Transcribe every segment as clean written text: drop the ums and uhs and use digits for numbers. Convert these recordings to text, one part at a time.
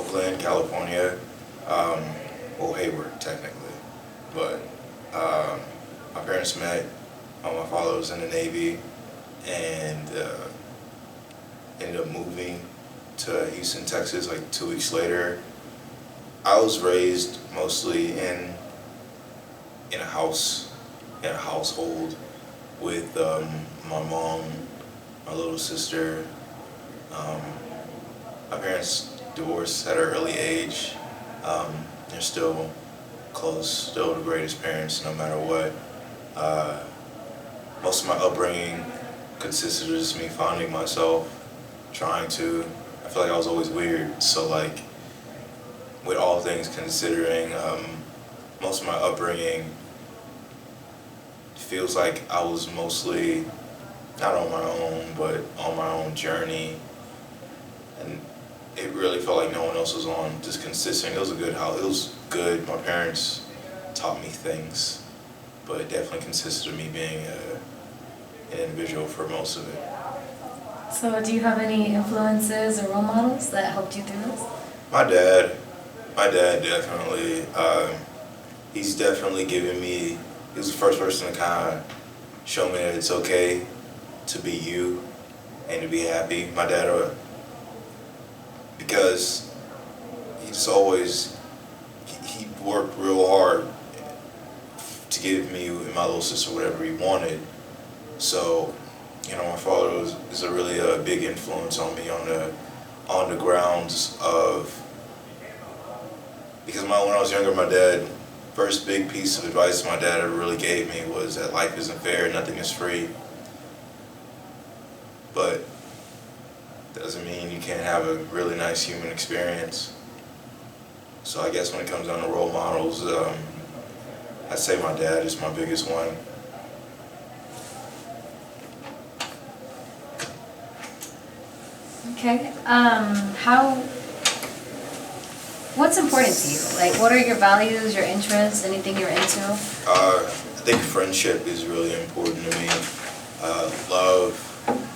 Oakland, California. Well, Hayward, technically. But my parents met. My father was in the Navy and ended up moving to Houston, Texas, like 2 weeks later. I was raised mostly in a household with my mom, my little sister. My parents divorced at an early age. They're still close, still the greatest parents no matter what. Most of my upbringing consisted of just me finding myself, trying to. I feel like I was always weird, so like, with all things considering, most of my upbringing feels like I was mostly not on my own, but on my own journey, and it really felt like no one else was on. Just consistent. It was a good house. It was good. My parents taught me things, but it definitely consisted of me being an individual for most of it. So do you have any influences or role models that helped you through this? My dad definitely. He's definitely given me. He was the first person to kind of show me that it's okay to be you and to be happy. My dad, because he just always, he worked real hard to give me and my little sister whatever he wanted. So, my father is a really big influence on me on the grounds of, because when I was younger, my dad, first big piece of advice my dad ever really gave me was that life isn't fair, nothing is free. But doesn't mean you can't have a really nice human experience. So I guess when it comes down to role models, I'd say my dad is my biggest one. Okay. What's important to you? Like, what are your values, your interests, anything you're into? I think friendship is really important to me. Love,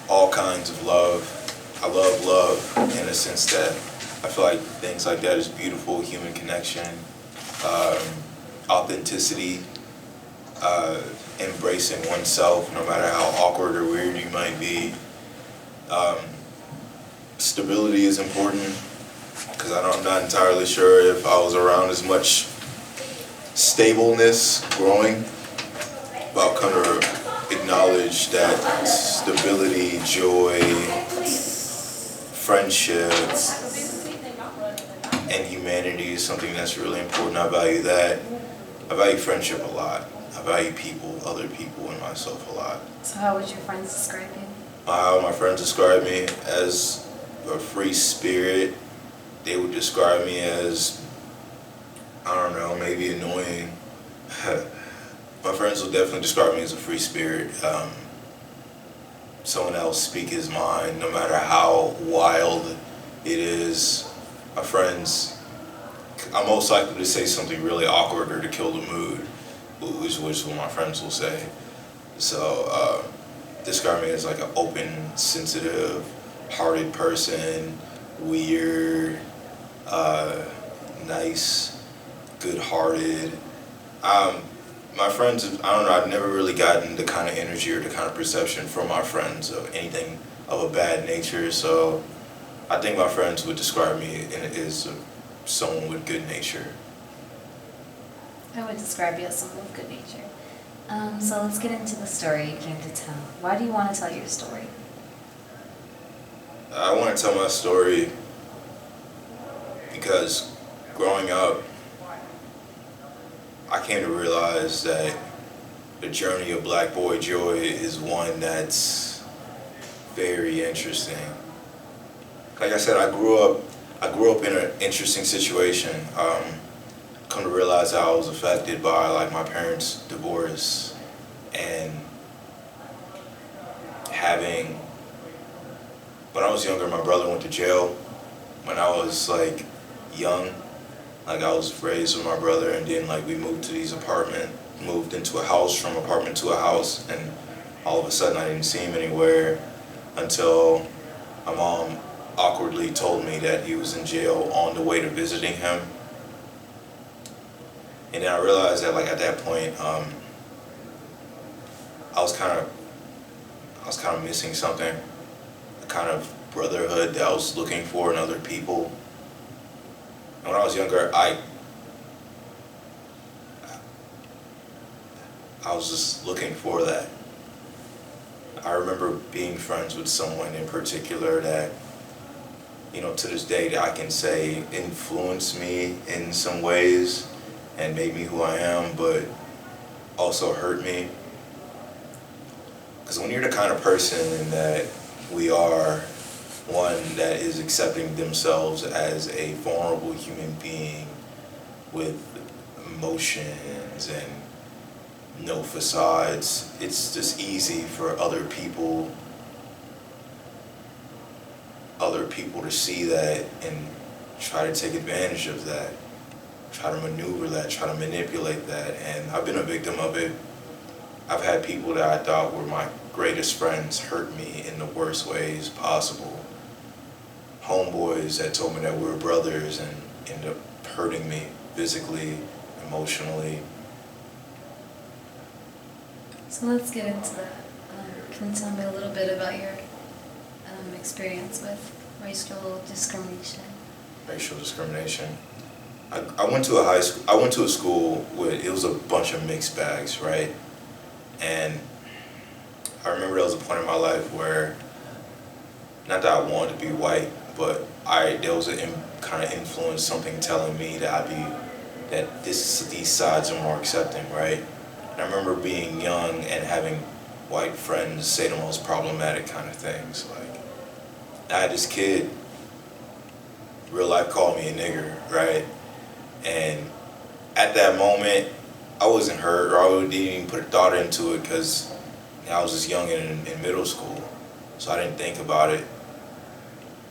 all kinds of love. I love love in a sense that I feel like things like that is beautiful, human connection, authenticity, embracing oneself no matter how awkward or weird you might be. Stability is important, because I'm not entirely sure if I was around as much stableness growing, but I've come to acknowledge that stability, joy, friendship, and humanity is something that's really important. I value that. I value friendship a lot. I value people, other people, and myself a lot. So how would your friends describe you? How my friends describe me as a free spirit. They would describe me as, I don't know, maybe annoying. My friends will definitely describe me as a free spirit. Someone else speak his mind, no matter how wild it is. My friends, I'm most likely to say something really awkward or to kill the mood, which is what my friends will say. So, describe me as like an open, sensitive, hearted person, weird, nice, good-hearted. My friends, I don't know, I've never really gotten the kind of energy or the kind of perception from my friends of anything of a bad nature, so I think my friends would describe me as someone with good nature. I would describe you as someone with good nature. So let's get into the story you came to tell. Why do you want to tell your story? I want to tell my story because growing up, I came to realize that the journey of Black Boy Joy is one that's very interesting. Like I said, I grew up in an interesting situation. Come to realize how I was affected by like my parents' divorce and having. When I was younger, my brother went to jail. When I was like young, like I was raised with my brother, and then like we moved into a house, from apartment to a house, and all of a sudden I didn't see him anywhere until my mom awkwardly told me that he was in jail on the way to visiting him. And then I realized that, like, at that point, I was kind of missing something, a kind of brotherhood that I was looking for in other people. And when I was younger, I was just looking for that. I remember being friends with someone in particular that, to this day, that I can say influenced me in some ways and made me who I am, but also hurt me. Because when you're the kind of person that we are, one that is accepting themselves as a vulnerable human being with emotions and no facades, it's just easy for other people to see that and try to take advantage of that, try to maneuver that, try to manipulate that. And I've been a victim of it. I've had people that I thought were my greatest friends hurt me in the worst ways possible. Homeboys that told me that we were brothers and ended up hurting me physically, emotionally. So let's get into that. Can you tell me a little bit about your experience with racial discrimination? Racial discrimination. I went to a school where it was a bunch of mixed bags, right? And I remember there was a point in my life where, not that I wanted to be white, but there was a kind of influence, something telling me that these sides are more accepting, right? And I remember being young and having white friends say the most problematic kind of things. Like, I had this kid, real life, called me a nigger, right? And at that moment, I wasn't hurt, or I didn't even put a thought into it, because I was just young and in middle school, so I didn't think about it.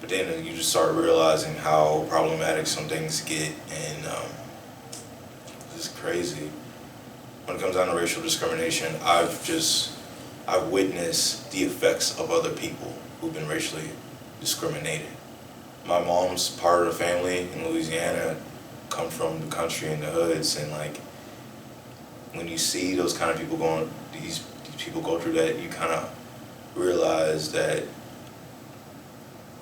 But then you just start realizing how problematic some things get, and it's crazy. When it comes down to racial discrimination, I've witnessed the effects of other people who've been racially discriminated. My mom's part of the family in Louisiana come from the country and the hoods, and like, when you see those kind of people these people go through that, you kind of realize that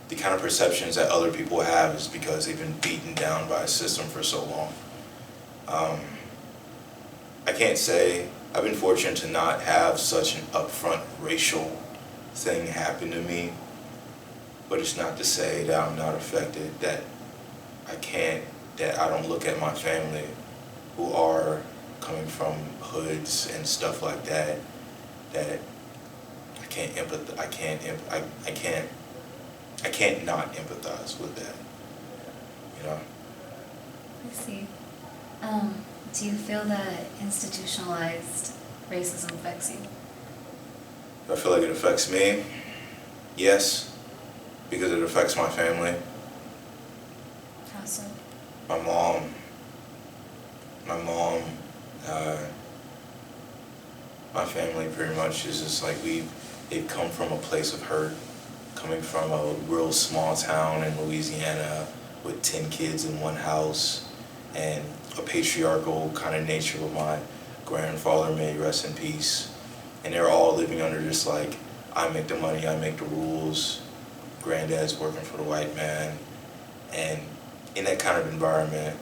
the kind of perceptions that other people have is because they've been beaten down by a system for so long. I can't say, I've been fortunate to not have such an upfront racial thing happen to me, but it's not to say that I'm not affected, that I don't look at my family who are coming from hoods and stuff like that, that I can't not empathize with that, I see. Do you feel that institutionalized racism affects you? I feel like it affects me, yes, because it affects my family. How so? My mom, my family pretty much is just like, they've come from a place of hurt, coming from a real small town in Louisiana with 10 kids in one house, and a patriarchal kind of nature with my grandfather, may he rest in peace. And they're all living under this, like, I make the money, I make the rules, granddad's working for the white man. And in that kind of environment,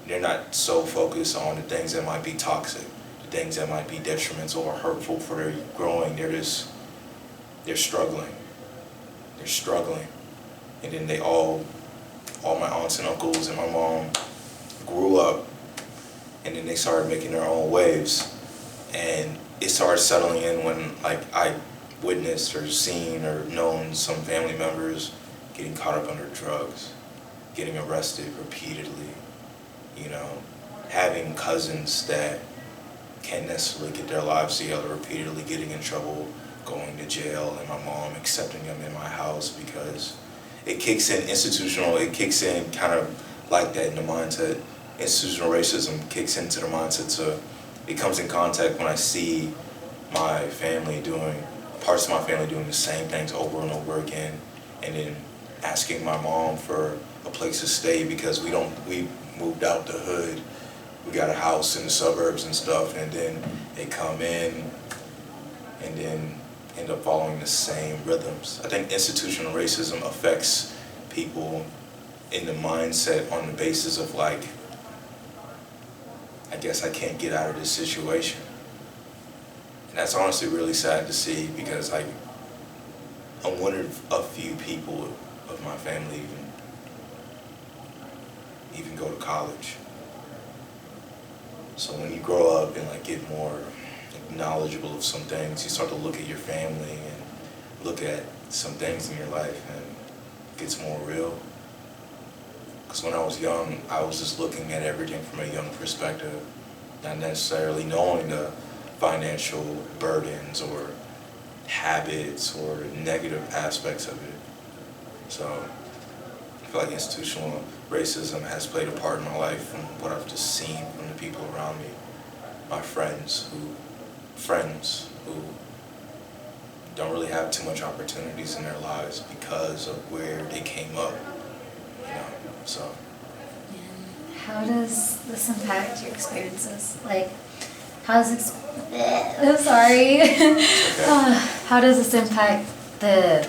they're not so focused on the things that might be toxic, the things that might be detrimental or hurtful for their growing. They're struggling. They're struggling. And then all my aunts and uncles and my mom grew up, and then they started making their own waves. And it started settling in when, like, I witnessed or seen or known some family members getting caught up under drugs, getting arrested repeatedly, having cousins that can't necessarily get their lives together, repeatedly getting in trouble, going to jail, and my mom accepting them in my house, because it kicks in kind of like that in the mindset. Institutional racism kicks into the mindset, it comes in contact when I see parts of my family doing the same things over and over again, and then asking my mom for a place to stay because we moved out the hood. We got a house in the suburbs and stuff, and then they come in and then end up following the same rhythms. I think institutional racism affects people in the mindset on the basis of like, I guess I can't get out of this situation. And that's honestly really sad to see because like, I'm one of a few people of my family even go to college. So when you grow up and like get more knowledgeable of some things, you start to look at your family and look at some things in your life, and it gets more real. Because when I was young, I was just looking at everything from a young perspective, not necessarily knowing the financial burdens or habits or negative aspects of it. So I feel like institutional racism has played a part in my life from what I've just seen from the people around me. My friends who don't really have too much opportunities in their lives because of where they came up, you know, so. And how does this impact your experiences? Like, I'm sorry. Okay. How does this impact the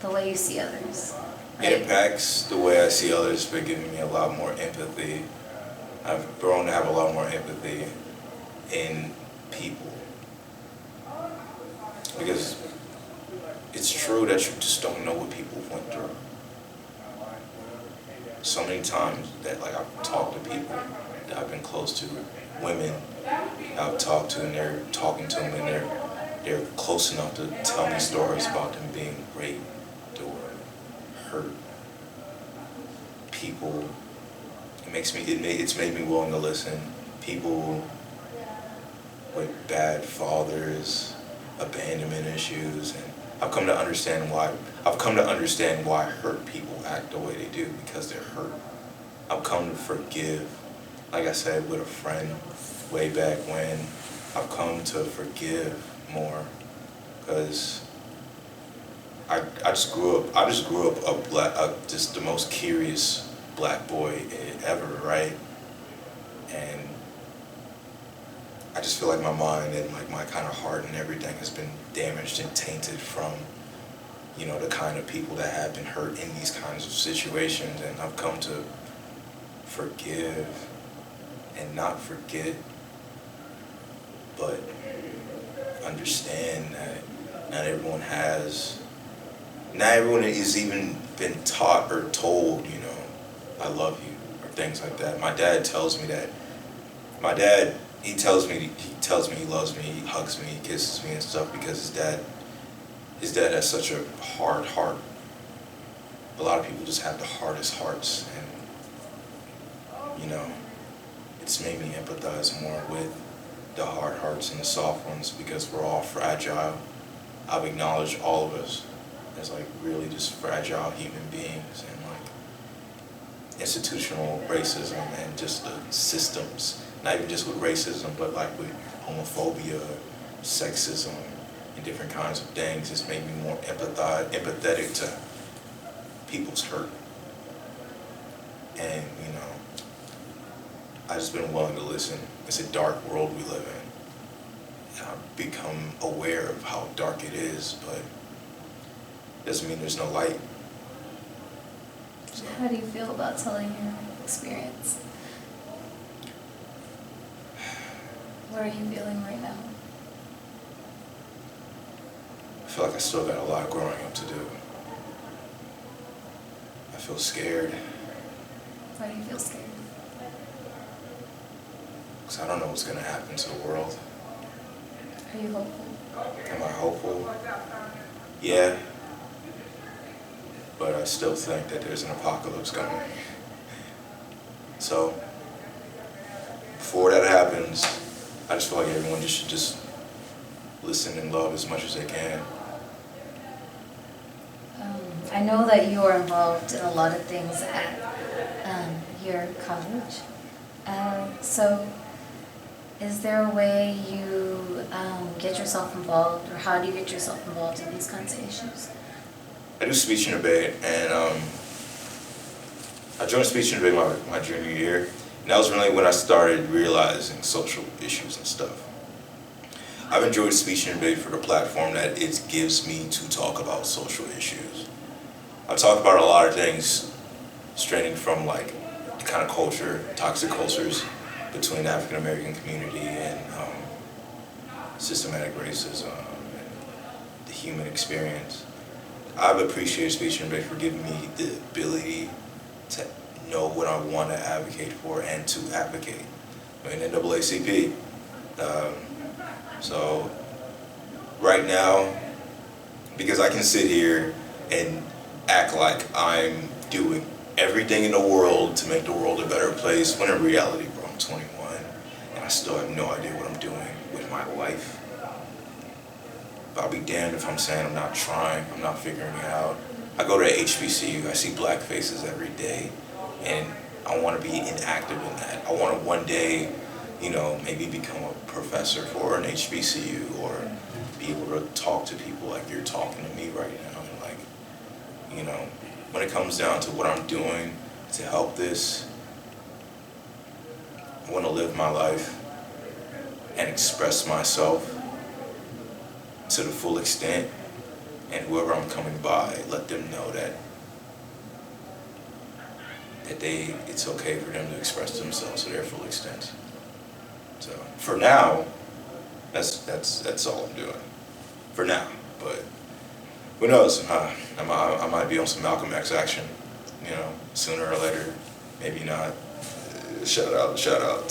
way you see others? It impacts the way I see others by giving me a lot more empathy. I've grown to have a lot more empathy in people. Because it's true that you just don't know what people went through. So many times that like I've talked to people that I've been close to, women I've talked to, and they're talking to them, and they're close enough to tell me stories about them being raped or hurt. People, it's made me willing to listen. People with bad fathers, abandonment issues, and I've come to understand why hurt people act the way they do, because they're hurt. I've come to forgive, like I said, with a friend way back when. I've come to forgive more because I just grew up just the most curious black boy ever, right? And I just feel like my mind and like my kind of heart and everything has been damaged and tainted from, you know, the kind of people that have been hurt in these kinds of situations. And I've come to forgive and not forget, but understand that not everyone has even been taught or told, you know, I love you, or things like that. My dad tells me that. He tells me he loves me, he hugs me, he kisses me and stuff, because his dad has such a hard heart. A lot of people just have the hardest hearts, and you know, it's made me empathize more with the hard hearts and the soft ones, because we're all fragile. I've acknowledged all of us as like really just fragile human beings, and like institutional racism and just the systems, not even just with racism, but like with homophobia, sexism, and different kinds of things. It's made me more empathetic to people's hurt. And, you know, I've just been willing to listen. It's a dark world we live in. And I've become aware of how dark it is, but doesn't mean there's no light. So. How do you feel about telling your experience? What are you feeling right now? I feel like I still got a lot of growing up to do. I feel scared. Why do you feel scared? Because I don't know what's going to happen to the world. Are you hopeful? Am I hopeful? Yeah. But I still think that there's an apocalypse coming. So, before that happens, I just feel like everyone should just listen and love as much as they can. I know that you are involved in a lot of things at your college. So, is there a way you get yourself involved, or how do you get yourself involved in these kinds of issues? I do speech and debate, and I joined speech and debate my junior year, and that was really when I started realizing social issues and stuff. I've enjoyed speech and debate for the platform that it gives me to talk about social issues. I talk about a lot of things, straining from like the kind of culture, toxic cultures between the African American community and systematic racism and the human experience. I've appreciated speech and debate for giving me the ability to know what I want to advocate for and to advocate. I'm in NAACP. So right now, because I can sit here and act like I'm doing everything in the world to make the world a better place, when in reality, bro, I'm 21 and I still have no idea what I'm doing with my life. But I'll be damned if I'm saying I'm not trying, I'm not figuring it out. I go to HBCU, I see black faces every day, and I want to be inactive in that. I want to one day, maybe become a professor for an HBCU or be able to talk to people like you're talking to me right now. And when it comes down to what I'm doing to help this, I want to live my life and express myself to the full extent, and whoever I'm coming by, let them know that it's okay for them to express themselves to their full extent. So for now, that's all I'm doing. For now, but who knows? I might be on some Malcolm X action, sooner or later. Maybe not. Shout out to shout out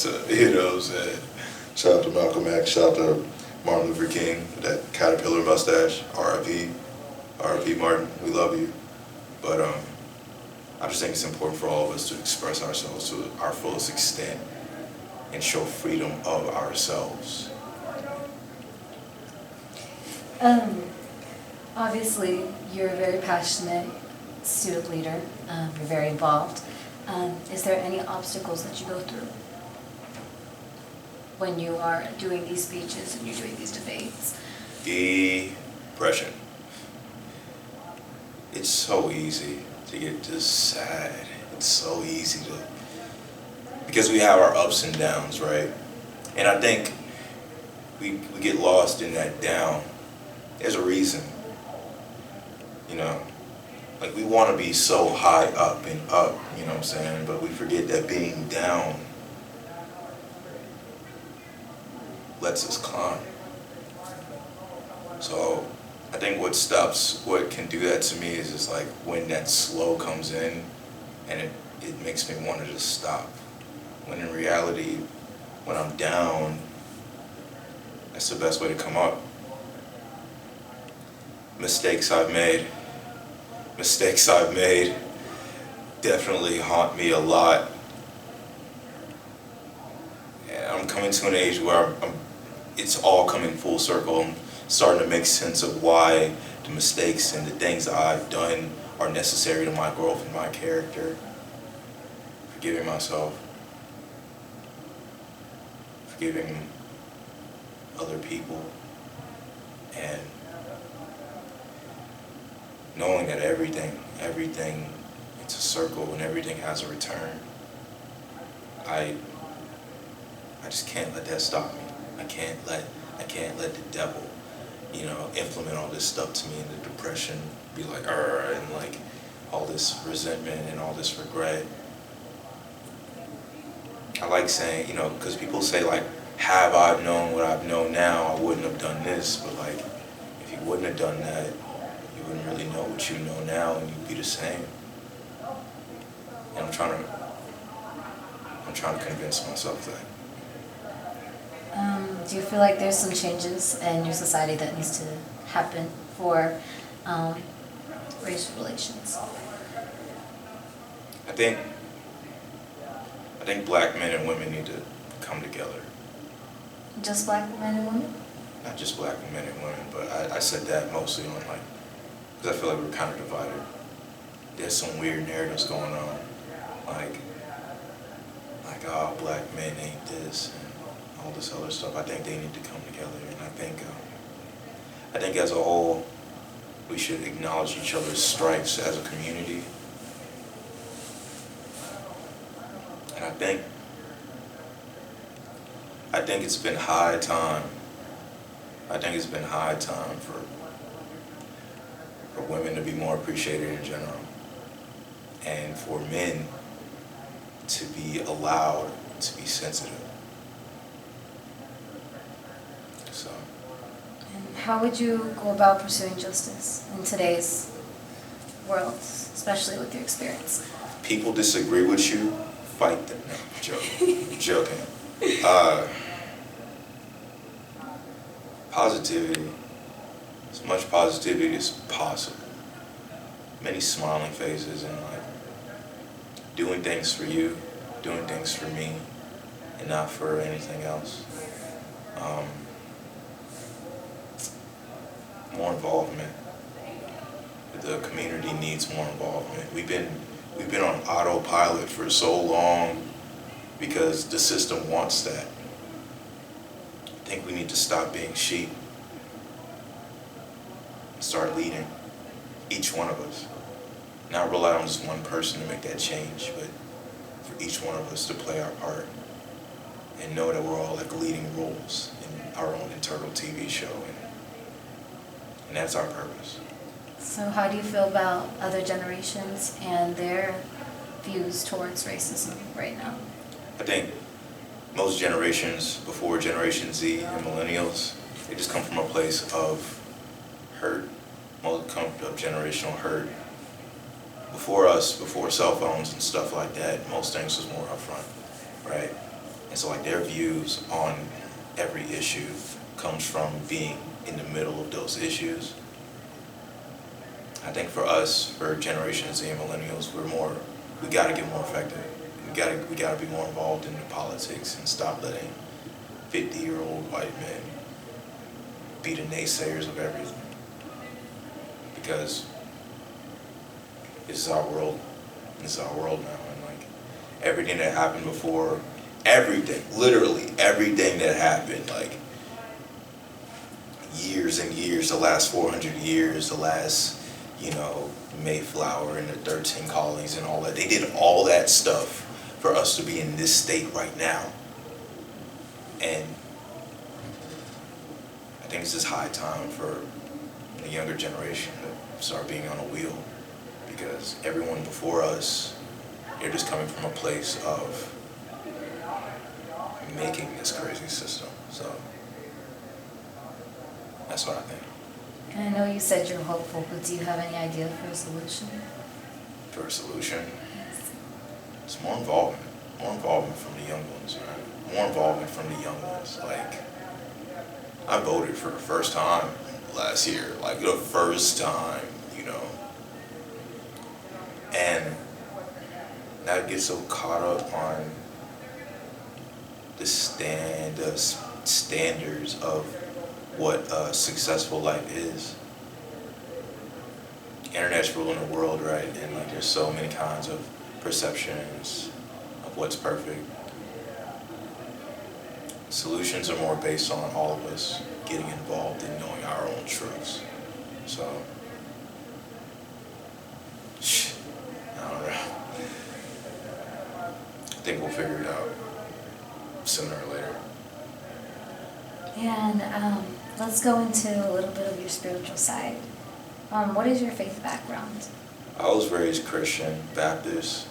to Malcolm X. Shout out to Martin Luther King, that caterpillar mustache. R.I.P. Martin. We love you. But I just think it's important for all of us to express ourselves to our fullest extent and show freedom of ourselves. Obviously, you're a very passionate student leader. You're very involved. Is there any obstacles that you go through when you are doing these speeches and you're doing these debates? Depression. It's so easy to get just sad. It's so easy because we have our ups and downs, right? And I think we get lost in that down. There's a reason, like we want to be so high up and up, what I'm saying? But we forget that being down lets us climb. So I think what can do that to me is just like when that slow comes in and it makes me want to just stop. When in reality, when I'm down, that's the best way to come up. Mistakes I've made definitely haunt me a lot. And I'm coming to an age where it's all coming full circle. I'm starting to make sense of why the mistakes and the things that I've done are necessary to my growth and my character. Forgiving myself. Forgiving other people. And knowing that everything, it's a circle and everything has a return. I just can't let that stop me. I can't let the devil, implement all this stuff to me, and the depression be like, and like all this resentment and all this regret. I like saying, because people say like, have I known what I've known now, I wouldn't have done this. But like, if you wouldn't have done that, you wouldn't really know what you know now, and you'd be the same. And I'm trying to convince myself that. Do you feel like there's some changes in your society that needs to happen for racial relations? I think black men and women need to come together. Just black men and women? Not just black men and women, but I said that mostly on because I feel like we're kind of divided. There's some weird narratives going on, like oh, black men ain't this and all this other stuff. I think they need to come together, and I think as a whole, We should acknowledge each other's strengths as a community. And I think it's been high time. I think it's been high time for women to be more appreciated in general, and for men to be allowed to be sensitive. So. And how would you go about pursuing justice in today's world, especially with your experience? People disagree with you, fight them. No, I'm joking. I'm joking. Positivity. As much positivity as possible. Many smiling faces and like doing things for you, doing things for me, and not for anything else. More involvement. The community needs more involvement. We've been on autopilot for so long because the system wants that. I think we need to stop being sheep and start leading, each one of us. Not rely on just one person to make that change, but for each one of us to play our part and know that we're all like leading roles in our own internal TV show, and that's our purpose. So how do you feel about other generations and their views towards racism right now? I think most generations before Generation Z and millennials, they just come from a place of hurt. Most come from generational hurt. Before us, before cell phones and stuff like that, most things was more upfront, right? And so like their views on every issue comes from being in the middle of those issues. I think for us, for Generation Z and millennials, we gotta get more effective. We gotta be more involved in the politics and stop letting 50-year-old white men be the naysayers of everything. Because this is our world. This is our world now. And like everything that happened before, everything, literally everything that happened, like years and years, the last 400 years, the last, Mayflower and the 13 colonies and all that. They did all that stuff for us to be in this state right now. And I think it's just high time for the younger generation to start being on a wheel, because everyone before us, they're just coming from a place of making this crazy system. So that's what I think. And I know you said you're hopeful, but do you have any idea for a solution? For a solution? Yes. It's more involvement. More involvement from the young ones, right? More involvement from the young ones. Like, I voted for the first time last year. Like, the first time, And I get so caught up on the standards of what a successful life is. Internet's ruling the world, right? And like there's so many kinds of perceptions of what's perfect. Solutions are more based on all of us getting involved in knowing our own truths. So, I don't know. I think we'll figure it out sooner or later. And let's go into a little bit of your spiritual side. What is your faith background? I was raised Christian, Baptist.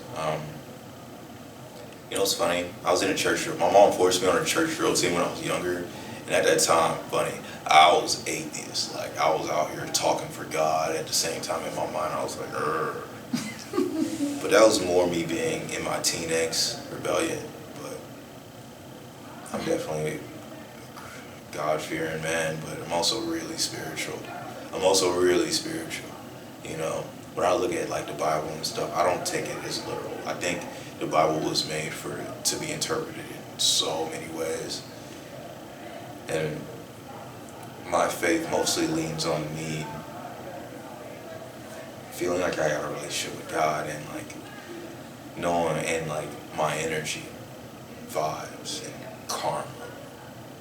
It's funny. I was in a church drill. My mom forced me on a church drill team when I was younger. And at that time, funny, I was atheist. Like, I was out here talking for God. At the same time, in my mind, I was like, Urgh. But that was more me being in my teen angst rebellion. But I'm definitely a God-fearing man, but I'm also really spiritual. When I look at like the Bible and stuff, I don't take it as literal. I think the Bible was made to be interpreted in so many ways. And my faith mostly leans on me feeling like I got a relationship with God, and like knowing, and like my energy, vibes, and karma.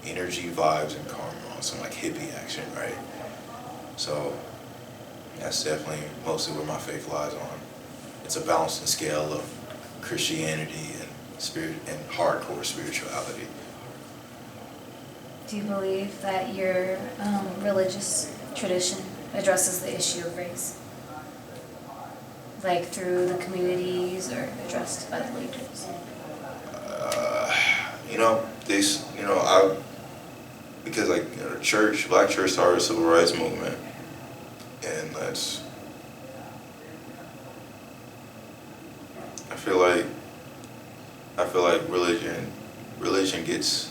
Energy, vibes, and karma on some like hippie action, right? So That's definitely mostly where my faith lies on. It's a balancing scale of Christianity and spirit and hardcore spirituality. Do you believe that your religious tradition addresses the issue of race? Like through the communities or addressed by the leaders? You know, because like, you know, the church, black church started the civil rights movement, and I feel like, religion gets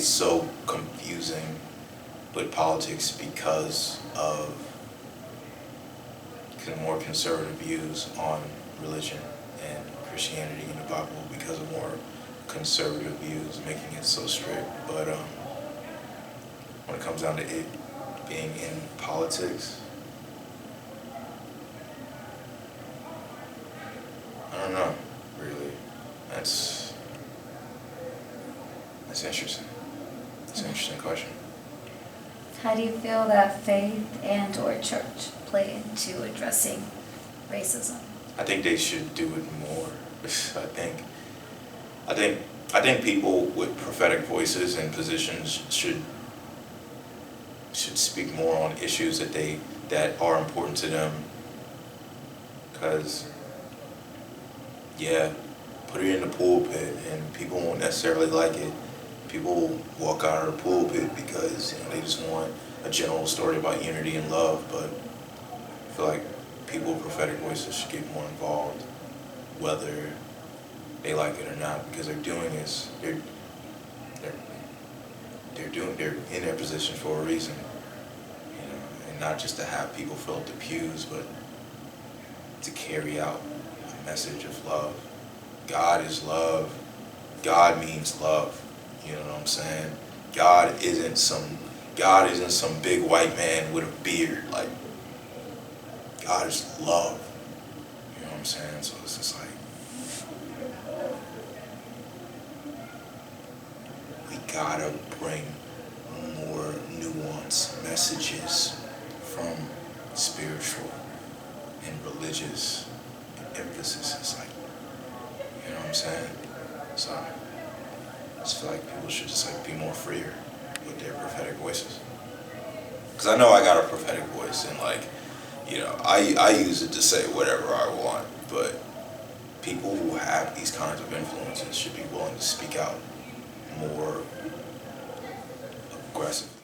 so confusing with politics because of more conservative views on religion and Christianity in the Bible, because of more conservative views, making it so strict. But when it comes down to it being in politics, I don't know, really. That's interesting. It's an interesting question. How do you feel that faith and or church play into addressing racism? I think they should do it more. I think people with prophetic voices and positions should speak more on issues that are important to them. Because, yeah, put it in the pulpit and people won't necessarily like it. People will walk out of the pulpit because, you know, they just want a general story about unity and love. But I feel like people with prophetic voices should get more involved, whether they like it or not, because they're in their position for a reason, you know, and not just to have people fill up the pews, but to carry out a message of love. God is love. God means love. You know what I'm saying? God isn't some big white man with a beard. Like, God is love. You know what I'm saying? So it's just like, we gotta bring more nuanced messages from spiritual and religious emphasis. It's like, you know what I'm saying? So I just feel like people should just like be more freer with their prophetic voices. Because I know I got a prophetic voice, and like, you know, I use it to say whatever I want, but people who have these kinds of influences should be willing to speak out more aggressively.